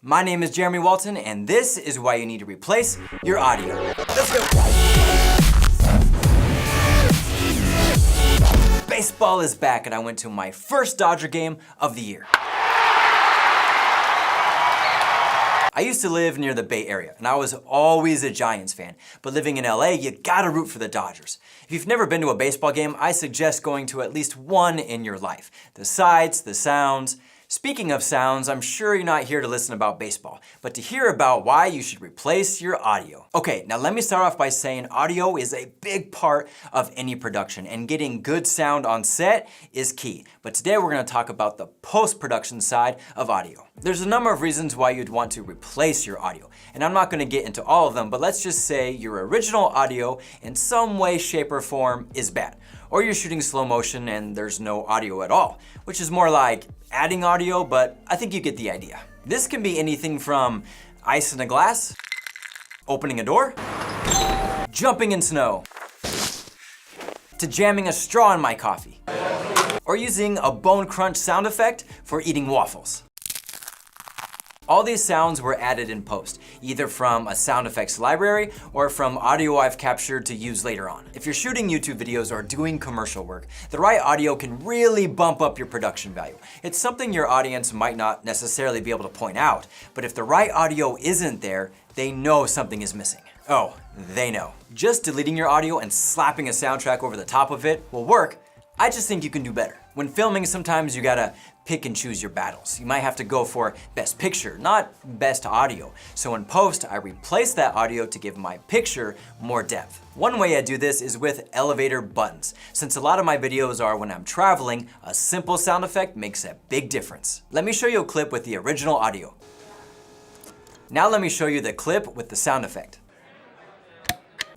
My name is Jeremy Walton, and this is why you need to replace your audio. Let's go! Baseball is back, and I went to my first Dodger game of the year. I used to live near the Bay Area, and I was always a Giants fan. But living in LA, you gotta root for the Dodgers. If you've never been to a baseball game, I suggest going to at least one in your life. The sights, the sounds. Speaking of sounds, I'm sure you're not here to listen about baseball, but to hear about why you should replace your audio. Okay, now let me start off by saying audio is a big part of any production, and getting good sound on set is key. But today we're gonna talk about the post-production side of audio. There's a number of reasons why you'd want to replace your audio, and I'm not gonna get into all of them, but let's just say your original audio in some way, shape, or form is bad. Or you're shooting slow motion and there's no audio at all, which is more like adding audio, but I think you get the idea. This can be anything from ice in a glass, opening a door, jumping in snow, to jamming a straw in my coffee, or using a bone crunch sound effect for eating waffles. All these sounds were added in post, either from a sound effects library or from audio I've captured to use later on. If you're shooting YouTube videos or doing commercial work, the right audio can really bump up your production value. It's something your audience might not necessarily be able to point out, but if the right audio isn't there, they know something is missing. Oh, they know. Just deleting your audio and slapping a soundtrack over the top of it will work. I just think you can do better. When filming, sometimes you gotta pick and choose your battles. You might have to go for best picture, not best audio. So in post, I replace that audio to give my picture more depth. One way I do this is with elevator buttons. Since a lot of my videos are when I'm traveling, a simple sound effect makes a big difference. Let me show you a clip with the original audio. Now let me show you the clip with the sound effect.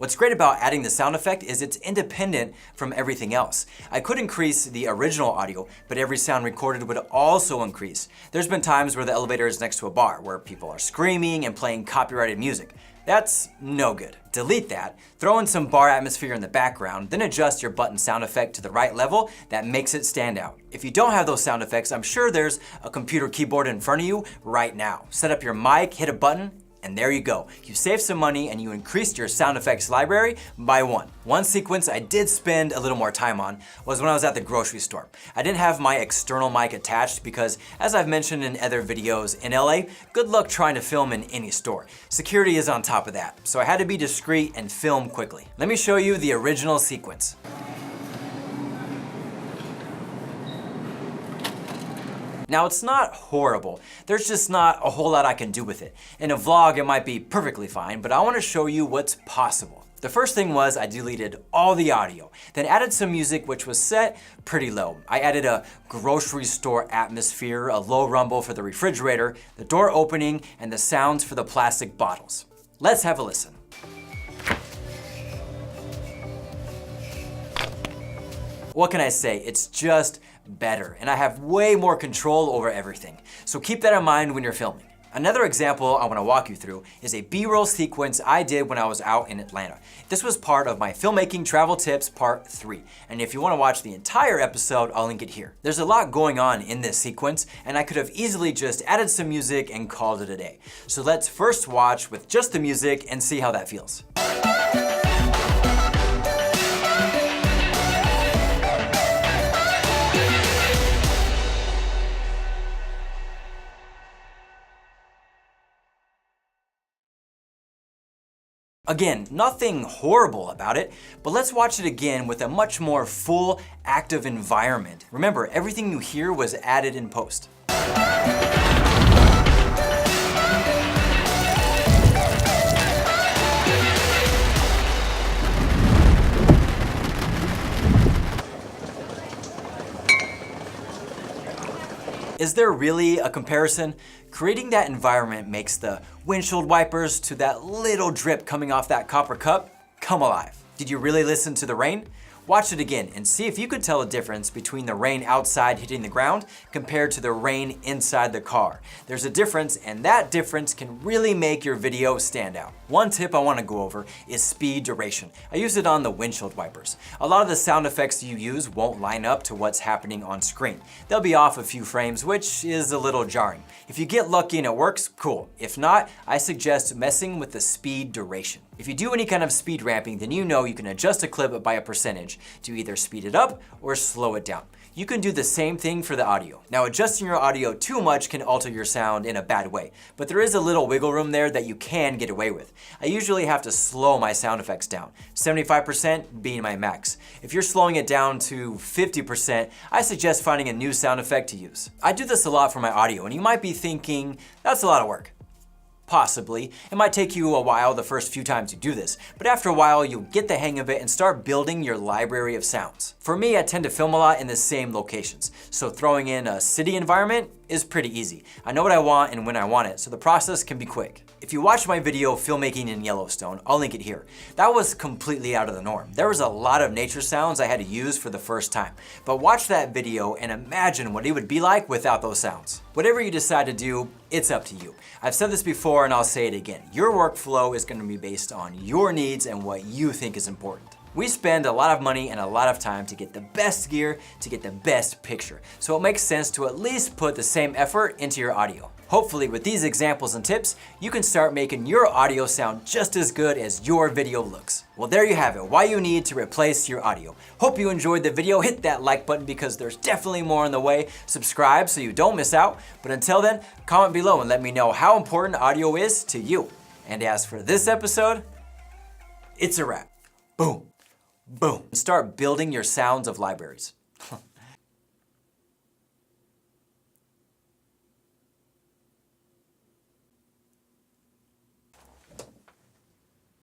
What's great about adding the sound effect is it's independent from everything else. I could increase the original audio, but every sound recorded would also increase. There's been times where the elevator is next to a bar, where people are screaming and playing copyrighted music. That's no good. Delete that, throw in some bar atmosphere in the background, then adjust your button sound effect to the right level that makes it stand out. If you don't have those sound effects, I'm sure there's a computer keyboard in front of you right now. Set up your mic, hit a button, and there you go. You saved some money and you increased your sound effects library by one. One sequence I did spend a little more time on was when I was at the grocery store. I didn't have my external mic attached because, as I've mentioned in other videos, in LA, good luck trying to film in any store. Security is on top of that, so I had to be discreet and film quickly. Let me show you the original sequence. Now it's not horrible, there's just not a whole lot I can do with it. In a vlog it might be perfectly fine, but I want to show you what's possible. The first thing was I deleted all the audio, then added some music which was set pretty low. I added a grocery store atmosphere, a low rumble for the refrigerator, the door opening, and the sounds for the plastic bottles. Let's have a listen. What can I say? It's just better, and I have way more control over everything. So keep that in mind when you're filming. Another example I want to walk you through is a B-roll sequence I did when I was out in Atlanta. This was part of my filmmaking travel tips part 3. And if you want to watch the entire episode, I'll link it here. There's a lot going on in this sequence, and I could have easily just added some music and called it a day. So let's first watch with just the music and see how that feels. Again, nothing horrible about it, but let's watch it again with a much more full, active environment. Remember, everything you hear was added in post. Is there really a comparison? Creating that environment makes the windshield wipers to that little drip coming off that copper cup come alive. Did you really listen to the rain? Watch it again and see if you could tell a difference between the rain outside hitting the ground compared to the rain inside the car. There's a difference, and that difference can really make your video stand out. One tip I want to go over is speed duration. I use it on the windshield wipers. A lot of the sound effects you use won't line up to what's happening on screen. They'll be off a few frames, which is a little jarring. If you get lucky and it works, cool. If not, I suggest messing with the speed duration. If you do any kind of speed ramping, then you know you can adjust a clip by a percentage to either speed it up or slow it down. You can do the same thing for the audio. Now, adjusting your audio too much can alter your sound in a bad way, but there is a little wiggle room there that you can get away with. I usually have to slow my sound effects down, 75% being my max. If you're slowing it down to 50%, I suggest finding a new sound effect to use. I do this a lot for my audio, and you might be thinking, that's a lot of work. Possibly. It might take you a while the first few times you do this, but after a while you'll get the hang of it and start building your library of sounds. For me, I tend to film a lot in the same locations, so throwing in a city environment is pretty easy. I know what I want and when I want it, so the process can be quick. If you watch my video Filmmaking in Yellowstone, I'll link it here. That was completely out of the norm. There was a lot of nature sounds I had to use for the first time, but watch that video and imagine what it would be like without those sounds. Whatever you decide to do, it's up to you. I've said this before and I'll say it again. Your workflow is going to be based on your needs and what you think is important. We spend a lot of money and a lot of time to get the best gear, to get the best picture, so it makes sense to at least put the same effort into your audio. Hopefully with these examples and tips, you can start making your audio sound just as good as your video looks. Well, there you have it, why you need to replace your audio. Hope you enjoyed the video. Hit that like button because there's definitely more on the way. Subscribe so you don't miss out. But until then, comment below and let me know how important audio is to you. And as for this episode, it's a wrap. Boom. Boom. Start building your sounds of libraries.